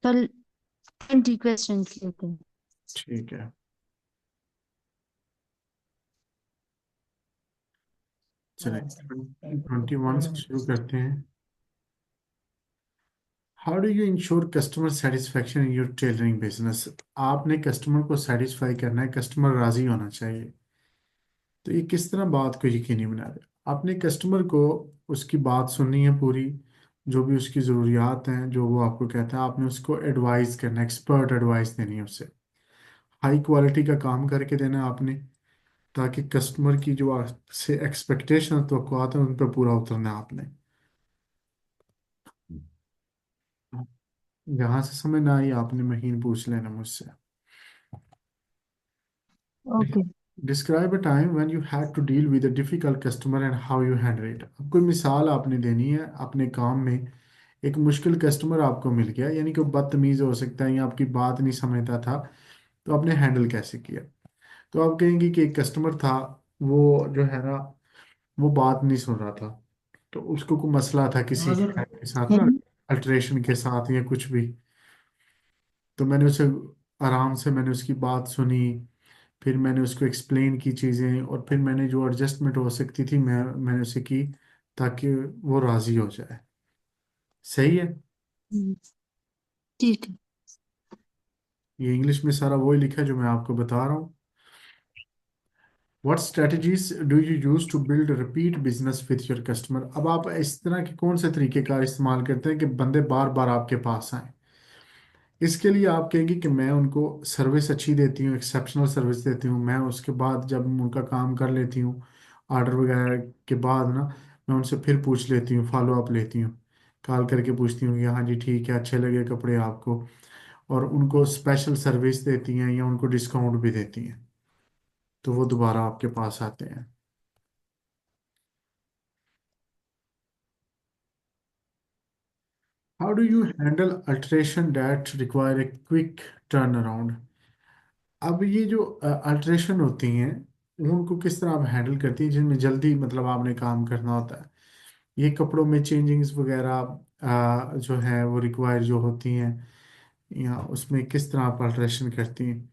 कल 20 क्वेश्चन लेते हैं। ठीक है, चलिए 21 से शुरू करते हैं। How do you ensure customer satisfaction in your tailoring business? आपने कस्टमर को सेटिस्फाई करना है, कस्टमर राजी होना चाहिए। तो ये किस तरह बात को यकीनी बना रहे? आपने कस्टमर को उसकी बात सुननी है पूरी, जो भी उसकी ज़रूरियात हैं, जो वो आपको कहता है, आपने उसको एडवाइस करना है, एक्सपर्ट एडवाइस देनी है उसे। हाई क्वालिटी का काम करके देना है आपने, ताकि कस्टमर की जो आपसे एक्सपेक्टेशन तो है उन पर पूरा उतरना है आपने। जहाँ से समझ ना आई आपने महीन पूछ लेना मुझसे। Okay. Describe a time when you had to deal with a difficult customer and how you handle it. अब कोई मिसाल आपने देनी है अपने काम में। एक मुश्किल कस्टमर आपको मिल गया, यानी कि वो बदतमीज हो सकता है या आपकी बात नहीं समझता था, तो आपने हैंडल कैसे किया? तो आप कहेंगे कि एक कस्टमर था, वो जो है ना, वो बात नहीं सुन रहा था। तो उसको कोई मसला था किसी के साथ ना, हम्म। अल्टरेशन के साथ या कुछ भी। तो मैंने उसे आराम से मैंने उसकी बात सुनी, फिर मैंने उसको एक्सप्लेन की चीज़ें, और फिर मैंने जो एडजस्टमेंट हो सकती थी मैंने उसे की, ताकि वो राज़ी हो जाए। सही है? हम्म, ठीक है। ये इंग्लिश में सारा वही लिखा है जो मैं आपको बता रहा हूँ। What strategies do you use to build repeat business with your customer? अब आप इस तरह के कौन से तरीके का इस्तेमाल करते हैं कि बंदे बार बार आपके पास आए? इसके लिए आप कहेंगे कि मैं उनको सर्विस अच्छी देती हूँ, एक्सेप्शनल सर्विस देती हूँ। मैं उसके बाद जब उनका काम कर लेती हूँ, ऑर्डर वगैरह के बाद ना, मैं उनसे फिर पूछ लेती हूँ, फॉलो अप लेती हूँ, कॉल करके पूछती हूँ कि हाँ जी ठीक है, अच्छे लगे कपड़े आपको, और उनको स्पेशल सर्विस देती हैं या उनको डिस्काउंट भी देती हैं, तो वो दोबारा आपके पास आते हैं। How do you handle alteration that require a quick turn around? अब ये जो अल्ट्रेशन होती हैं, उनको किस तरह आप हैंडल करती हैं जिनमें जल्दी मतलब आपने काम करना होता है? ये कपड़ों में चेंजिंग्स वगैरह जो है वो रिक्वायर जो होती हैं, या उसमें किस तरह आप अल्ट्रेशन करती हैं?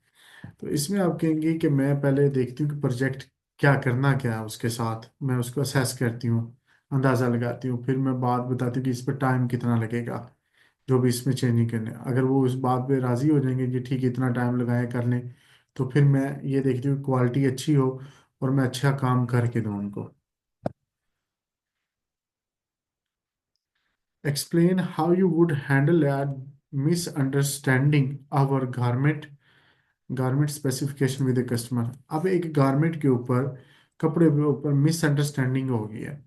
तो इसमें आप कहेंगे कि मैं पहले देखती हूँ कि प्रोजेक्ट क्या करना क्या है उसके साथ, मैं उसको असेस करती हूँ, अंदाज़ा लगाती हूँ, फिर मैं बात बताती हूँ कि इस पर टाइम कितना लगेगा, जो भी इसमें चेंजिंग करने। अगर वो उस बात पे राज़ी हो जाएंगे कि ठीक है इतना टाइम लगाए कर लें, तो फिर मैं ये देखती हूँ क्वालिटी अच्छी हो और मैं अच्छा काम करके दूँ उनको। Explain how you would handle a misunderstanding our garment specification with the customer. अब एक गारमेंट के ऊपर, कपड़े के ऊपर मिसअंडरस्टैंडिंग हो गई है,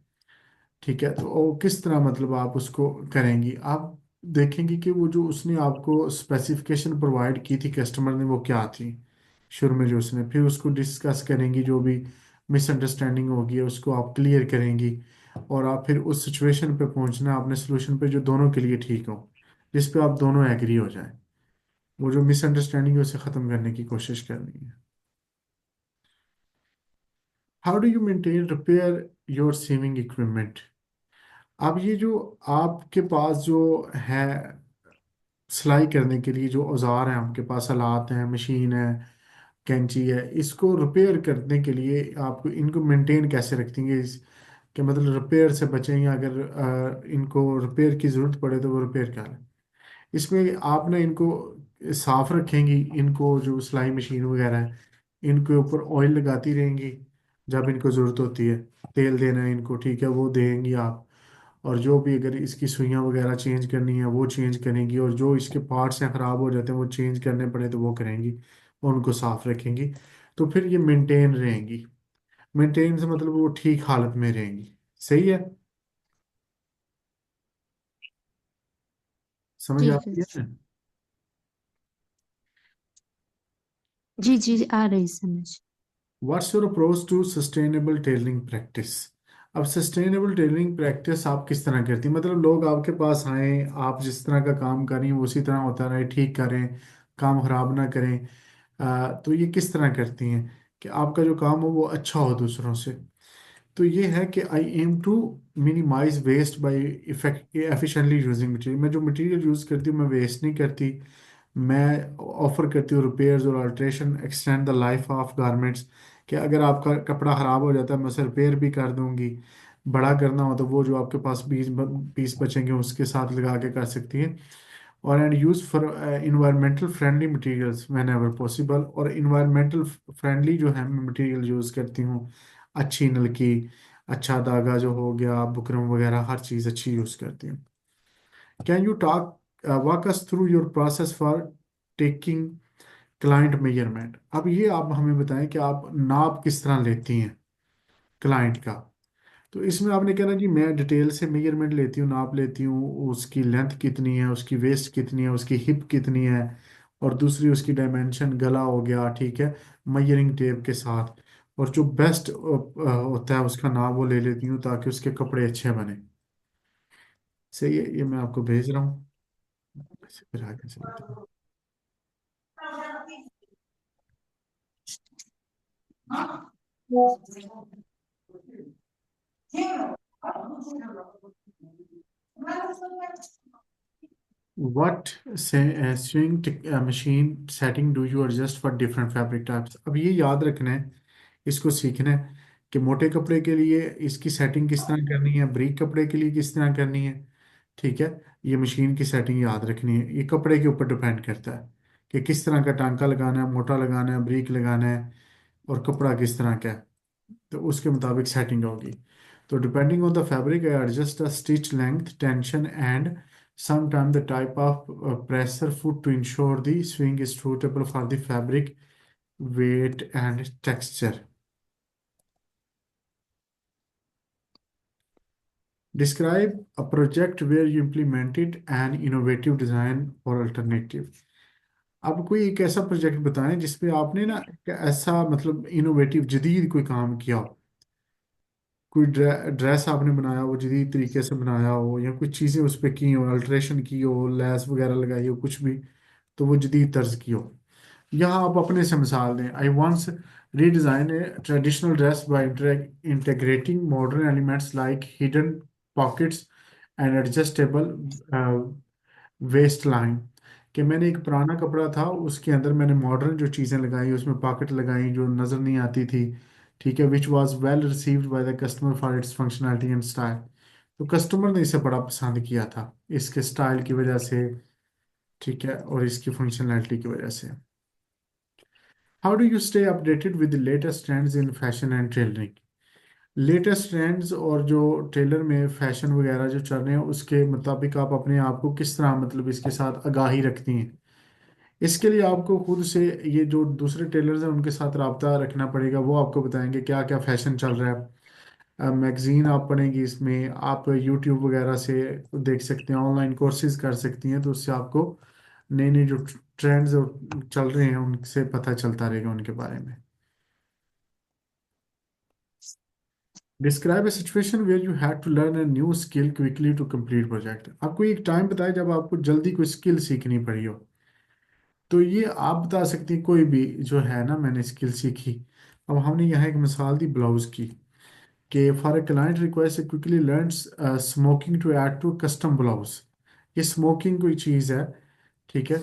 ठीक है, तो वो किस तरह मतलब आप उसको करेंगी? आप देखेंगे कि वो जो उसने आपको स्पेसिफिकेशन प्रोवाइड की थी कस्टमर ने, वो क्या थी शुरू में जो उसने, फिर उसको डिस्कस करेंगी, जो भी मिसअंडरस्टैंडिंग होगी उसको आप क्लियर करेंगी, और आप फिर उस सिचुएशन पे पहुंचना, अपने सोल्यूशन पे जो दोनों के लिए ठीक हो, जिस पे आप दोनों एग्री हो जाएं। वो जो मिसअंडरस्टैंडिंग है उसे ख़त्म करने की कोशिश करनी है। How do you maintain repair your saving equipment? अब ये जो आपके पास जो है, सिलाई करने के लिए जो औजार हैं आपके पास, आलात हैं, मशीन है, कैंची है, इसको रिपेयर करने के लिए आपको इनको मेंटेन कैसे रखेंगे? कि मतलब रिपेयर से बचें, या अगर इनको रिपेयर की ज़रूरत पड़े तो वो रिपेयर कर लें। इसमें आप ना इनको साफ रखेंगी, इनको जो सिलाई मशीन वगैरह है इनके ऊपर ऑयल लगाती रहेंगी, जब इनको ज़रूरत होती है तेल देना है इनको, ठीक है, वो देंगी आप। और जो भी अगर इसकी सुइयां वगैरह चेंज करनी है वो चेंज करेंगी, और जो इसके पार्ट्स हैं ख़राब हो जाते हैं वो चेंज करने पड़े तो वो करेंगी, और उनको साफ रखेंगी। तो फिर ये मेंटेन रहेंगी। मेंटेन से मतलब वो ठीक हालत में रहेंगी। सही है? समझ आ ठीक है। रही है? जी जी, आ रही समझ। What's your approach to sustainable tailoring practice? अब सस्टेनेबल टेलरिंग प्रैक्टिस आप किस तरह करती हैं? मतलब लोग आपके पास आए, आप जिस तरह का काम कर रही हैं वो उसी तरह होता रहे, ठीक करें, काम खराब ना करें। तो ये किस तरह करती हैं कि आपका जो काम हो वो अच्छा हो दूसरों से? तो ये है कि I aim to minimise waste by effect efficiently using material. मैं जो मटेरियल यूज़ करती हूँ मैं वेस्ट नहीं करती। मैं ऑफर करती हूँ रिपेयर्स और alteration, extend the life of garments. कि अगर आपका कपड़ा ख़राब हो जाता है मैं उसे रिपेयर भी कर दूंगी। बड़ा करना हो तो वो जो आपके पास 20 पीस बचेंगे उसके साथ लगा के कर सकती हैं। और and use for environmental friendly materials when ever possible. और इन्वायरमेंटल फ्रेंडली जो है मैं मटेरियल यूज़ करती हूँ। अच्छी नलकी, अच्छा धागा जो हो गया, बुकरम वगैरह हर चीज़ अच्छी यूज़ करती हूँ। Can you talk walk us through your process for taking client measurement. अब ये आप हमें बताएं कि आप नाप किस तरह लेती हैं क्लाइंट का। तो इसमें आपने कहना जी मैं डिटेल से मेजरमेंट लेती हूँ, नाप लेती हूँ, उसकी लेंथ कितनी है, उसकी वेस्ट कितनी है, उसकी हिप कितनी है, और दूसरी उसकी डायमेंशन गला हो गया, ठीक है, मेजरिंग टेप के साथ। और जो बेस्ट होता है उसका नाप वो ले लेती हूँ ताकि उसके कपड़े अच्छे बने। सही है, ये मैं आपको भेज रहा हूँ। ऐसे फिर आगे चलते हैं। What sewing machine setting do you adjust for different fabric types। अब ये याद रखना है, इसको सीखना है कि मोटे कपड़े के लिए इसकी सेटिंग किस तरह करनी है, ब्रीक कपड़े के लिए किस तरह करनी है। ठीक है, ये मशीन की सेटिंग याद रखनी है। ये कपड़े के ऊपर डिपेंड करता है कि किस तरह का टांका लगाना है, मोटा लगाना है, ब्रीक लगाना है, और कपड़ा किस तरह का है। तो उसके मुताबिक सेटिंग होगी। तो depending on the fabric I adjust the stitch length, tension and sometimes the type of pressure foot to ensure the swing is suitable for the fabric weight and texture। Describe a project where you implemented an innovative design or alternative। अब कोई एक ऐसा project बताएं जिसपे आपने ना एक ऐसा मतलब इनोवेटिव जदीद कोई काम किया हो। कोई ड्रेस आपने बनाया हो, जदीद तरीके से बनाया हो, या कुछ चीज़ें उस पर की हो, अल्ट्रेशन की हो, लेस वगैरह लगाई हो, कुछ भी, तो वो जदीद तर्ज की हो। यहाँ आप अपने से मिसाल दें। I once redesign a traditional dress by integrating modern elements like hidden pockets and adjustable waist line. कि मैंने एक पुराना कपड़ा था उसके अंदर मैंने मॉडर्न जो चीज़ें लगाई, उसमें पॉकेट लगाई जो नज़र नहीं आती थी। ठीक है, which was well received by the customer for its functionality and style. तो कस्टमर ने इसे बड़ा पसंद किया था इसके स्टाइल की वजह से, ठीक है, और इसकी फंक्शनैलिटी की वजह से। How do you stay updated with the latest trends in fashion and tailoring. Latest trends और जो टेलर में फैशन वगैरह जो चल रहे हैं उसके मुताबिक आप अपने आप को किस तरह मतलब इसके साथ आगाही रखती हैं। इसके लिए आपको खुद से ये जो दूसरे टेलर्स हैं उनके साथ रब्ता रखना पड़ेगा। वो आपको बताएंगे क्या क्या फैशन चल रहा है। मैगजीन आप पढ़ेंगी, इसमें आप यूट्यूब वगैरह से देख सकते हैं, ऑनलाइन कोर्सेज कर सकती हैं, तो उससे आपको नए नए जो ट्रेंड्स चल रहे हैं उनसे पता चलता रहेगा उनके बारे में। Describe a situation where you had to learn a new skill quickly to complete project. आपको एक टाइम बताया जब आपको जल्दी कोई स्किल सीखनी पड़ी हो। तो ये आप बता सकती हैं कोई भी जो है ना मैंने स्किल सीखी। अब हमने यहाँ एक मिसाल दी ब्लाउज की, कि for a client request quickly learn smocking to add to custom blouse. ये स्मोकिंग कोई चीज़ है, ठीक है,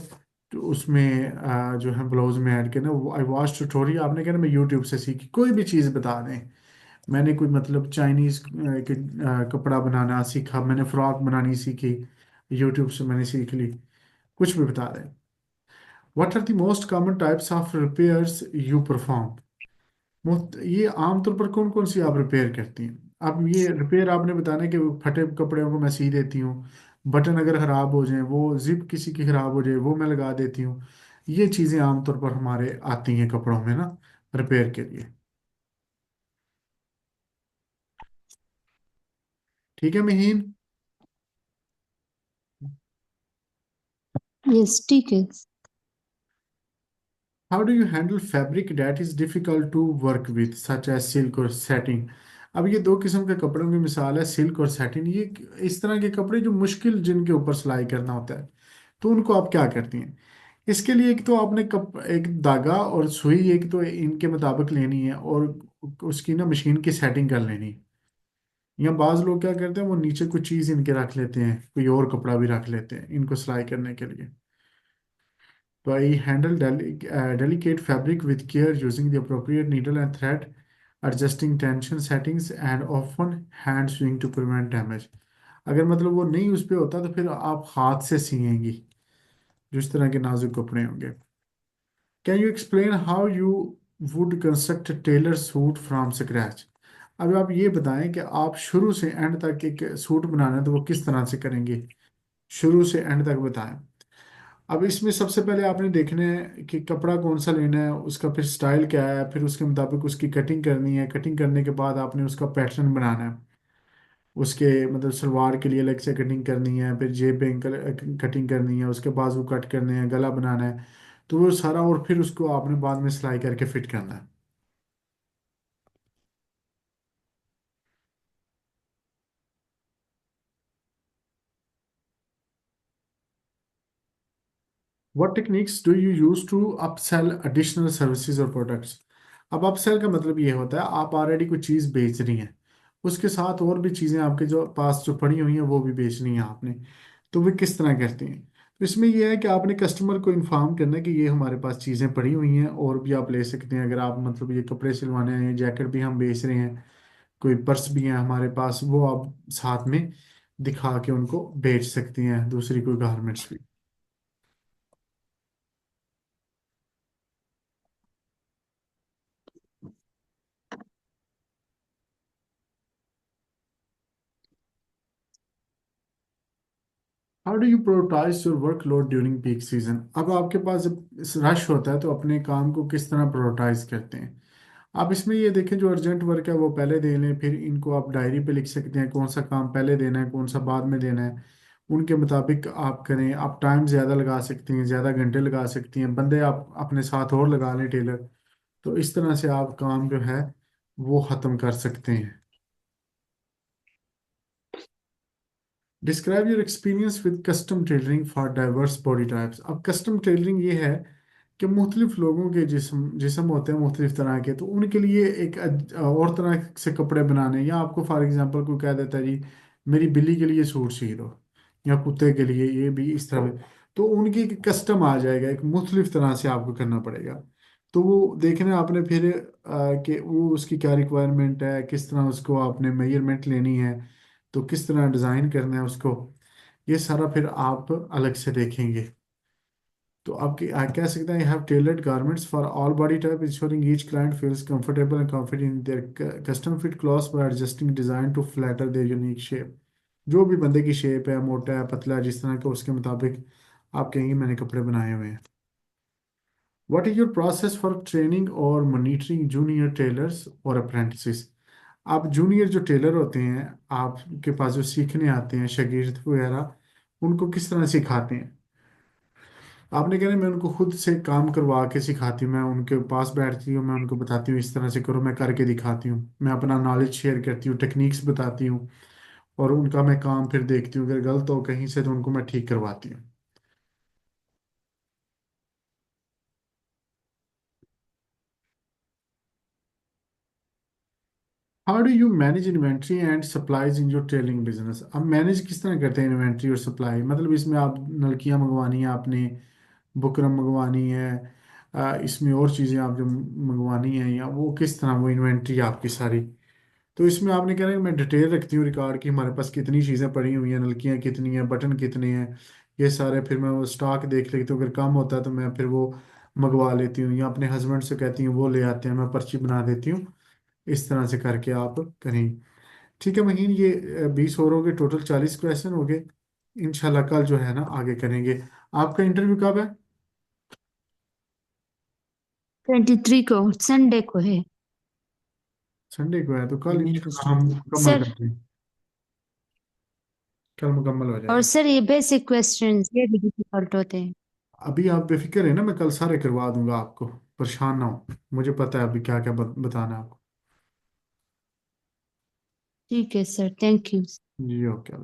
तो उसमें जो है ब्लाउज में ऐड करना। आई वॉच ट्यूटोरियल, आपने कहना मैं यूट्यूब से सीखी, कोई भी चीज़ बता दें। मैंने कोई मतलब चाइनीज़ कपड़ा बनाना सीखा, मैंने फ्रॉक बनानी सीखी, यूट्यूब से मैंने सीख ली, कुछ भी बता दें। What are the most common types of repairs you perform. ये आमतौर पर कौन कौन सी आप रिपेयर करती हैं। अब ये रिपेयर आपने बताना है कि वो फटे कपड़े को मैं सी देती हूँ, बटन अगर ख़राब हो जाए, वो जिप किसी की ख़राब हो जाए वो मैं लगा देती हूँ। ये चीज़ें आमतौर पर हमारे आती हैं कपड़ों में ना रिपेयर के लिए। ठीक है महीन। यस ठीक है। How do you handle fabric that is difficult to work with such as silk और सैटिन। अब ये दो किस्म के कपड़ों की मिसाल है, सिल्क और सैटिन। ये इस तरह के कपड़े जो मुश्किल जिनके ऊपर सिलाई करना होता है, तो उनको आप क्या करती हैं। इसके लिए एक तो आपने एक धागा और सुई एक तो इनके मुताबिक लेनी है, और उसकी ना मशीन की सेटिंग कर लेनी। या बाज लोग क्या करते हैं, वो नीचे कुछ चीज़ इनके रख लेते हैं, कोई और कपड़ा भी रख लेते हैं इनको सिलाई करने के लिए। तो I handle delicate fabric with care using the appropriate needle and thread, adjusting tension settings and often hand sewing to prevent damage। अगर मतलब वो नहीं उस पे होता तो फिर आप हाथ से सिएंगी जिस तरह के नाजुक कपड़े होंगे। Can you explain how you would construct tailor suit from scratch. अब आप ये बताएं कि आप शुरू से एंड तक एक सूट बनाना है तो वो किस तरह से करेंगे, शुरू से एंड तक बताएं। अब इसमें सबसे पहले आपने देखना है कि कपड़ा कौन सा लेना है, उसका फिर स्टाइल क्या है, फिर उसके मुताबिक उसकी कटिंग करनी है। कटिंग करने के बाद आपने उसका पैटर्न बनाना है, उसके मतलब सलवार के लिए अलग से कटिंग करनी है, फिर जेब एंकल कटिंग करनी है, उसके बाजू कट करने हैं, गला बनाना है। तो वो सारा, और फिर उसको आपने बाद में सिलाई करके फिट करना है। What techniques do you use to upsell additional services और प्रोडक्ट्स। अब अपसेल का मतलब ये होता है आप ऑलरेडी कोई चीज़ बेच रही हैं, उसके साथ और भी चीज़ें आपके जो पास जो पड़ी हुई हैं वो भी बेचनी है आपने। तो वे किस तरह करती हैं। तो इसमें यह है कि आपने कस्टमर को इन्फॉर्म करना है कि ये हमारे पास चीज़ें पड़ी हुई हैं और भी आप ले सकते हैं। अगर आप मतलब ये कपड़े सिलवाने हैं, ये जैकेट भी हम बेच रहे हैं, कोई पर्स भी है हमारे पास, वो आप साथ में दिखा के उनको बेच सकती हैं, दूसरी कोई गारमेंट्स भी। How do you prioritise your workload during peak season. अब आपके पास जब रश होता है तो अपने काम को किस तरह प्रायोरिटाइज करते हैं। आप इसमें ये देखें जो अर्जेंट वर्क है वो पहले दे लें, फिर इनको आप डायरी पे लिख सकते हैं कौन सा काम पहले देना है कौन सा बाद में देना है, उनके मुताबिक आप करें। आप टाइम ज़्यादा लगा सकती हैं, ज़्यादा घंटे लगा सकती हैं, बंदे आप अपने साथ और लगा लें टेलर। तो इस तरह से आप काम जो है वो ख़त्म कर सकते हैं। Describe your experience with custom tailoring for diverse body types. अब कस्टम टेलरिंग ये है कि मुख्तलिफ लोगों के जिस्म जिस्म होते हैं मुख्तलिफ तरह के, तो उनके लिए एक और तरह से कपड़े बनाने, या आपको फॉर एग्जांपल कोई कह देता है जी मेरी बिल्ली के लिए सूट सी दो, या कुत्ते के लिए ये भी इस तरह। तो उनकी कस्टम आ जाएगा, एक मुख्तलिफ तरह से आपको करना पड़ेगा। तो वो देखना है आपने फिर कि वो उसकी क्या रिक्वायरमेंट है, किस तरह उसको आपने मेजरमेंट लेनी है, तो किस तरह डिज़ाइन करना है उसको, ये सारा फिर आप अलग से देखेंगे। तो आप कह सकते हैं you have tailored garments for all body type ensuring each client feels comfortable and confident in their custom fit clothes by adjusting design to flatter their unique shape. जो भी बंदे की शेप है, मोटा है पतला है, जिस तरह का उसके मुताबिक आप कहेंगे मैंने कपड़े बनाए हुए हैं। What is your process for training और मॉनिटरिंग जूनियर टेलर्स और अप्रेंटिसेस। आप जूनियर जो टेलर होते हैं आपके पास जो सीखने आते हैं शागिर्द वगैरह, उनको किस तरह सिखाते हैं। आपने कहना मैं उनको खुद से काम करवा के सिखाती हूँ, मैं उनके पास बैठती हूँ, मैं उनको बताती हूँ इस तरह से करो, मैं करके दिखाती हूँ, मैं अपना नॉलेज शेयर करती हूँ, टेक्निक्स बताती हूँ, और उनका मैं काम फिर देखती हूँ, अगर गलत हो कहीं से तो उनको मैं ठीक करवाती हूँ। How do you manage inventory and supplies in your telling business. अब मैनेज किस तरह करते हैं इन्वेंट्री और सप्लाई, मतलब इसमें आप नलकियाँ मंगवानी है आपने, बुकरम मंगवानी है, इसमें और चीज़ें आप जो मंगवानी है, या वो किस तरह वो इन्वेंट्री आपकी सारी। तो इसमें आपने कहना है कि मैं डिटेल रखती हूँ रिकॉर्ड की हमारे पास कितनी चीज़ें पड़ी हुई हैं, नलकियाँ कितनी हैं, बटन कितने हैं, ये सारे। फिर मैं वो स्टॉक देख लेती हूँ, अगर कम होता है तो मैं फिर वो मंगवा लेती हूँ, या अपने हस्बैंड से कहती हूँ वो ले आते हैं, मैं पर्ची बना देती हूँ। इस तरह से करके आप करें। ठीक है महीन, ये 20 और हो गए, टोटल 40 क्वेश्चन हो गए। इंशाल्लाह कल जो है ना आगे करेंगे। आपका इंटरव्यू कब है। 23 को संडे को है। संडे को है, तो कल इंशाल्लाह हम मुकम्मल सर, करते हैं, कल मुकम्मल हो और जाएगा। सर ये बेसिक क्वेश्चंस ये भी डिफिकल्ट होते हैं। अभी आप बेफिक्र है ना, मैं कल सारे करवा दूंगा आपको, परेशान ना हो, मुझे पता है अभी क्या क्या बताना है आपको। ठीक है सर, थैंक यू। जी ओके।